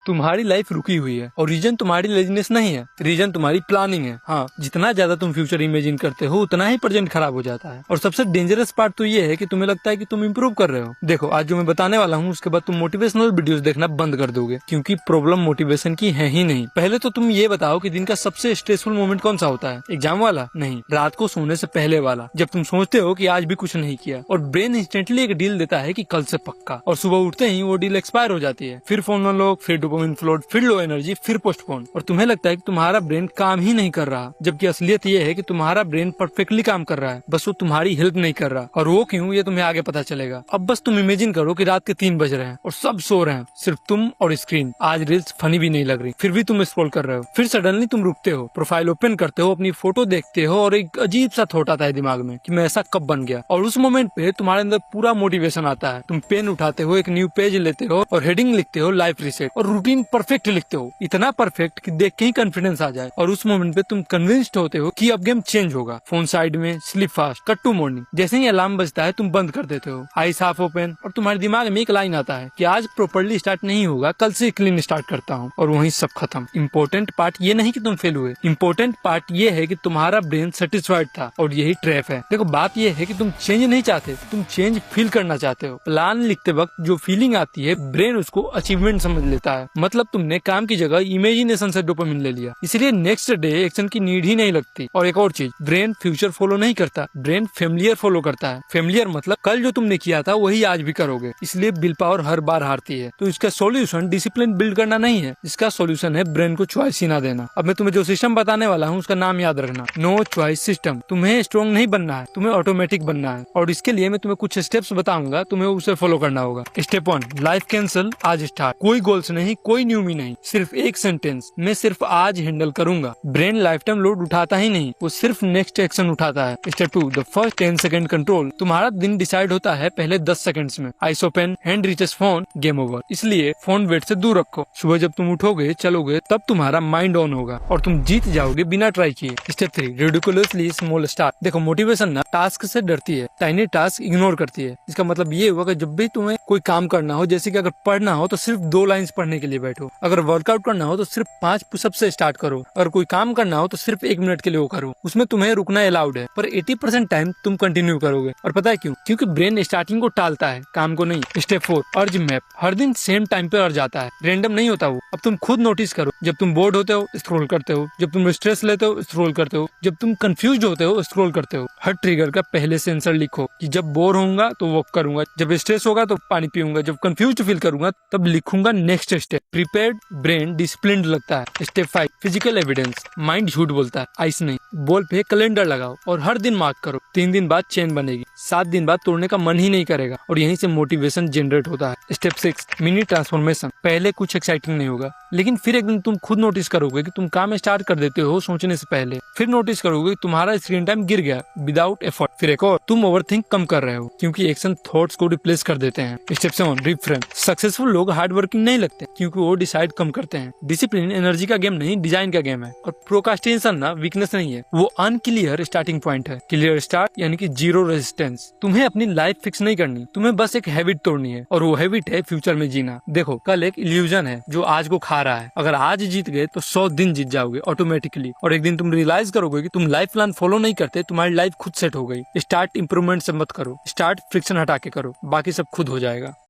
तुम्हारी लाइफ रुकी हुई है और रीजन तुम्हारी लेजीनेस नहीं है, रीजन तुम्हारी प्लानिंग है। हाँ, जितना ज्यादा तुम फ्यूचर इमेजिन करते हो उतना ही प्रेजेंट खराब हो जाता है। और सबसे डेंजरस पार्ट तो ये है कि तुम्हें लगता है कि तुम इंप्रूव कर रहे हो। देखो, आज जो मैं बताने वाला हूँ उसके बाद तुम मोटिवेशनल वीडियोस देखना बंद कर दोगे, क्योंकि प्रॉब्लम मोटिवेशन की है ही नहीं। पहले तो तुम ये बताओ कि दिन का सबसे स्ट्रेसफुल मोमेंट कौन सा होता है? एग्जाम वाला? नहीं, रात को सोने से पहले वाला, जब तुम सोचते हो कि आज भी कुछ नहीं किया और ब्रेन इंस्टेंटली एक डील देता है कि कल से पक्का, और सुबह उठते ही वो डील एक्सपायर हो जाती है। फिर फोन अनलॉक, फिर डोपामिन फ्लोट, फिर लो एनर्जी, फिर पोस्टपोन, और तुम्हें लगता है कि तुम्हारा ब्रेन काम ही नहीं कर रहा, जबकि असलियत ये है कि तुम्हारा ब्रेन परफेक्टली काम कर रहा है, बस वो तुम्हारी हेल्प नहीं कर रहा। और वो क्यों, ये तुम्हें आगे पता चलेगा। अब बस तुम इमेजिन करो कि रात के 3 बज रहे हैं और सब सो रहे हैं, सिर्फ तुम और स्क्रीन। आज रील्स फनी भी नहीं लग रही, फिर भी तुम स्क्रॉल कर रहे हो। फिर सडनली तुम रुकते हो, प्रोफाइल ओपन करते हो, अपनी फोटो देखते हो और एक अजीब सा थॉट आता है दिमाग में कि मैं ऐसा कब बन गया। और उस मोमेंट पे तुम्हारे अंदर पूरा मोटिवेशन आता है। तुम पेन उठाते हो, एक न्यू पेज लेते हो और हेडिंग लिखते हो लाइफ रीसेट, और रूटीन परफेक्ट लिखते हो, इतना परफेक्ट कि देख के ही कॉन्फिडेंस आ जाए। और उस मोमेंट पे तुम कन्विंस्ड होते हो कि अब गेम चेंज होगा। फोन साइड में, sleep fast, cut to morning. जैसे ही अलार्म बजता है तुम बंद कर देते हो, आई हाफ ओपन, और तुम्हारे दिमाग में एक लाइन आता है कि आज प्रॉपर्ली स्टार्ट नहीं होगा, कल से क्लीन स्टार्ट करता हूँ। और वहीं सब खत्म। इम्पोर्टेंट पार्ट ये नहीं कि तुम फेल हुए, इम्पोर्टेंट पार्ट ये है कि तुम्हारा ब्रेन सेटिस्फाइड था, और यही ट्रैप है। देखो, बात ये है कि तुम चेंज नहीं चाहते, तुम चेंज फील करना चाहते हो। प्लान लिखते वक्त जो फीलिंग आती है, ब्रेन उसको अचीवमेंट समझ लेता है। मतलब तुमने काम की जगह इमेजिनेशन से डोपामिन ले लिया, इसलिए नेक्स्ट डे एक्शन की नीड ही नहीं लगती। और एक और चीज, ब्रेन फ्यूचर फॉलो नहीं करता, ब्रेन फेमिलियर फॉलो करता है। फेमिलियर मतलब कल जो तुमने किया था वही आज भी करोगे, इसलिए विल पावर हर बार हारती है। तो इसका सॉल्यूशन डिसिप्लिन बिल्ड करना नहीं है, इसका सॉल्यूशन है ब्रेन को चॉइस ही ना देना। अब मैं तुम्हें जो सिस्टम बताने वाला हूँ उसका नाम याद रखना, नो चॉइस सिस्टम। तुम्हें स्ट्रॉन्ग नहीं बनना है, तुम्हें ऑटोमेटिक बनना है। और इसके लिए मैं तुम्हें कुछ स्टेप्स बताऊंगा, तुम्हें उसे फॉलो करना होगा। स्टेप 1, लाइफ कैंसिल, आज स्टार्ट। कोई गोल्स नहीं, कोई न्यू मी नहीं, सिर्फ एक सेंटेंस, मैं सिर्फ आज हैंडल करूंगा। ब्रेन लाइफ टाइम लोड उठाता ही नहीं, वो सिर्फ नेक्स्ट एक्शन उठाता है। Step 2, the first 10 second control. तुम्हारा दिन डिसाइड होता है पहले 10 सेकंड्स में। Ice open, hand reaches phone, game over. इसलिए फोन बेड से दूर रखो। सुबह जब तुम उठोगे, चलोगे, तब तुम्हारा माइंड ऑन होगा और तुम जीत जाओगे बिना ट्राई किए। Step 3, ridiculously small start. देखो, मोटिवेशन ना टास्क से डरती है, टाइनी टास्क इग्नोर करती है। इसका मतलब ये हुआ कि जब भी तुम्हें कोई काम करना हो, जैसे कि अगर पढ़ना हो तो सिर्फ 2 लाइन्स पढ़ने के लिए बैठो, अगर वर्कआउट करना हो तो सिर्फ 5 पुशअप से स्टार्ट करो, अगर कोई काम करना हो तो सिर्फ 1 मिनट के लिए वो करो। उसमें तुम्हें रुकना अलाउड है, पर 80% टाइम तुम कंटिन्यू करोगे। और पता है क्यों? क्योंकि ब्रेन स्टार्टिंग को टालता है, काम को नहीं। स्टेप 4, अर्ज मैप। हर दिन सेम टाइम पे अर्ज आता है, रेंडम नहीं होता वो। अब तुम खुद नोटिस करो, जब तुम बोर्ड होते हो स्क्रॉल करते हो, जब तुम स्ट्रेस लेते हो स्क्रॉल करते हो, जब तुम कंफ्यूज होते हो स्क्रॉल करते हो। हर ट्रिगर का पहले से आंसर लिखो कि जब बोर होऊंगा तो वॉक करूंगा, जब स्ट्रेस होगा तो पानी पीऊंगा, जब कंफ्यूज फील करूंगा तब लिखूंगा next step. Prepared brain disciplined लगता है। Step 5, physical evidence. माइंड झूठ बोलता है, आइस नहीं। बॉल पे कैलेंडर लगाओ और हर दिन मार्क करो। 3 दिन बाद चेन बनेगी, 7 दिन बाद तोड़ने का मन ही नहीं करेगा, और यहीं से मोटिवेशन जनरेट होता है। Step 6, mini transformation. पहले कुछ एक्साइटिंग नहीं होगा, लेकिन फिर एक दिन तुम खुद नोटिस करोगे कि तुम काम स्टार्ट कर देते हो सोचने से पहले। फिर नोटिस करोगे कि तुम्हारा स्क्रीन टाइम गिर गया विदाउट एफर्ट। फिर एक और, तुम ओवरथिंक कम कर रहे हो, क्योंकि एक्शन थॉट्स को रिप्लेस कर देते हैं। Step 7, reframe. सक्सेसफुल लोग हार्ड वर्किंग नहीं लगते, क्योंकि वो डिसाइड कम करते हैं। डिसिप्लिन एनर्जी का गेम नहीं, डिजाइन का गेम है। और प्रोक्रास्टिनेशन ना वीकनेस नहीं है, वो अनक्लियर स्टार्टिंग पॉइंट है। क्लियर स्टार्ट यानी कि जीरो रेजिस्टेंस। तुम्हें अपनी लाइफ फिक्स नहीं करनी, तुम्हें बस एक हैबिट तोड़नी है, और वो हैबिट है फ्यूचर में जीना। देखो, कल एक इल्यूजन है जो आज को खा रहा है। अगर आज जीत गए तो 100 दिन जीत जाओगे ऑटोमेटिकली, और एक दिन तुम रियलाइज करोगे कि तुम लाइफ प्लान फॉलो नहीं करते, तुम्हारी लाइफ खुद सेट हो गई। स्टार्ट इंप्रूवमेंट से मत करो, स्टार्ट फ्रिक्शन हटा के करो, बाकी सब खुद हो जाएगा।